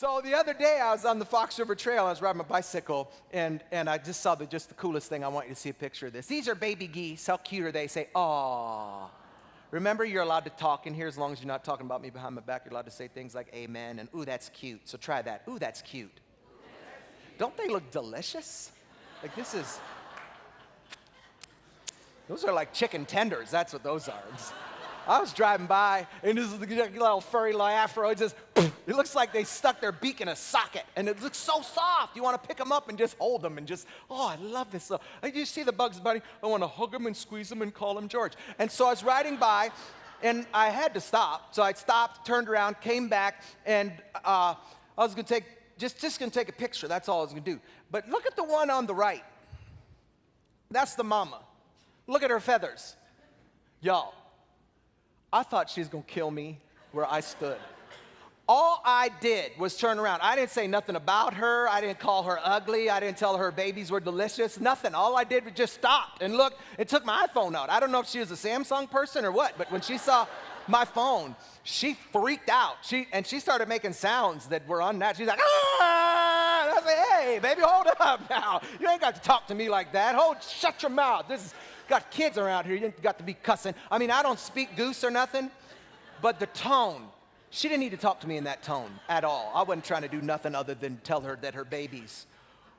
So the other day I was on the Fox River Trail. I was riding my bicycle, and I just saw just the coolest thing. I want you to see a picture of this. These are baby geese. How cute are they? Say, "Aw." Remember, you're allowed to talk in here as long as you're not talking about me behind my back. You're allowed to say things like amen and, "Ooh, that's cute." So try that. "Ooh, that's cute." Don't they look delicious? Like those are like chicken tenders. That's what those are. I was driving by, and this is the little furry little afro. It looks like they stuck their beak in a socket, and it looks so soft. You want to pick them up and just hold them and just, oh, I love this. You see the Bugs Bunny? I want to hug them and squeeze them and call him George. And so I was riding by, and I had to stop. So I stopped, turned around, came back, and I was going to take, just going to take a picture. That's all I was going to do. But look at the one on the right. That's the mama. Look at her feathers. Y'all, I thought she was going to kill me where I stood. All I did was turn around. I didn't say nothing about her. I didn't call her ugly. I didn't tell her babies were delicious. Nothing. All I did was just stop and look. It took my iPhone out. I don't know if she was a Samsung person or what, but when she saw my phone, she freaked out. She started making sounds that were unnatural. She's like, "Ah!" And I was like, "Hey, baby, hold up now. You ain't got to talk to me like that. Shut your mouth. Got kids around here. You ain't got to be cussing." I mean, I don't speak goose or nothing, but the tone, she didn't need to talk to me in that tone at all. I wasn't trying to do nothing other than tell her that her babies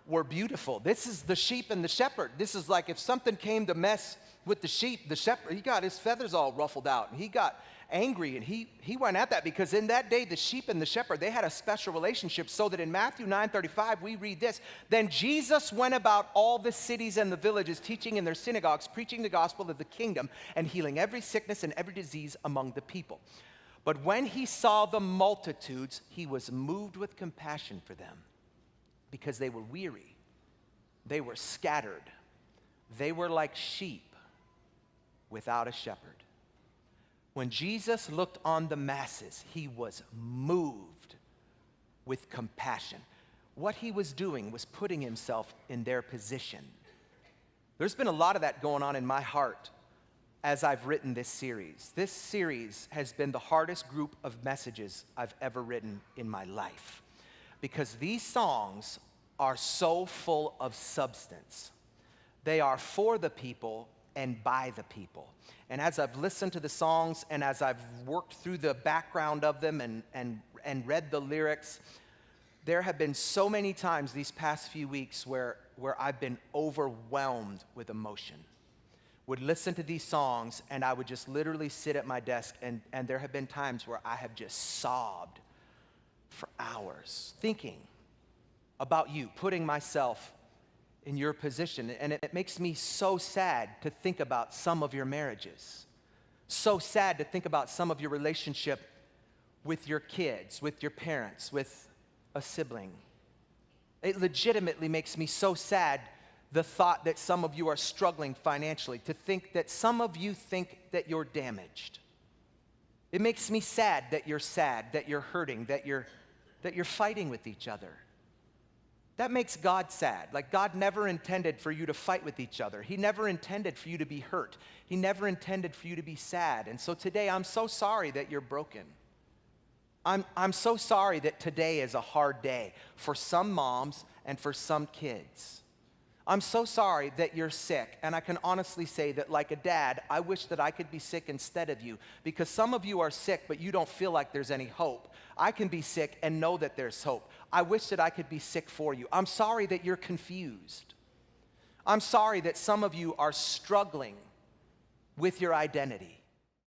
were beautiful. This is the sheep and the shepherd. This is like if something came to mess with the sheep, the shepherd, he got his feathers all ruffled out, and he got angry, and he went at that, because in that day, the sheep and the shepherd, they had a special relationship, so that in Matthew 9:35, we read this: "Then Jesus went about all the cities and the villages, teaching in their synagogues, preaching the gospel of the kingdom, and healing every sickness and every disease among the people. But when he saw the multitudes, he was moved with compassion for them, because they were weary, they were scattered, they were like sheep without a shepherd." When Jesus looked on the masses, he was moved with compassion. What he was doing was putting himself in their position. There's been a lot of that going on in my heart as I've written this series. This series has been the hardest group of messages I've ever written in my life, because these songs are so full of substance. They are for the people and by the people. And as I've listened to the songs, and as I've worked through the background of them and read the lyrics, there have been so many times these past few weeks where I've been overwhelmed with emotion. Would listen to these songs, and I would just literally sit at my desk, and there have been times where I have just sobbed for hours, thinking about you, putting myself in your position. And it makes me so sad to think about some of your marriages. So sad to think about some of your relationship with your kids, with your parents, with a sibling. It legitimately makes me so sad, the thought that some of you are struggling financially, to think that some of you think that you're damaged. It makes me sad, that you're hurting, that you're fighting with each other. That makes God sad. Like, God never intended for you to fight with each other. He never intended for you to be hurt. He never intended for you to be sad. And so today, I'm so sorry that you're broken. I'm so sorry that today is a hard day for some moms and for some kids. I'm so sorry that you're sick, and I can honestly say that, like a dad, I wish that I could be sick instead of you, because some of you are sick, but you don't feel like there's any hope. I can be sick and know that there's hope. I wish that I could be sick for you. I'm sorry that you're confused. I'm sorry that some of you are struggling with your identity.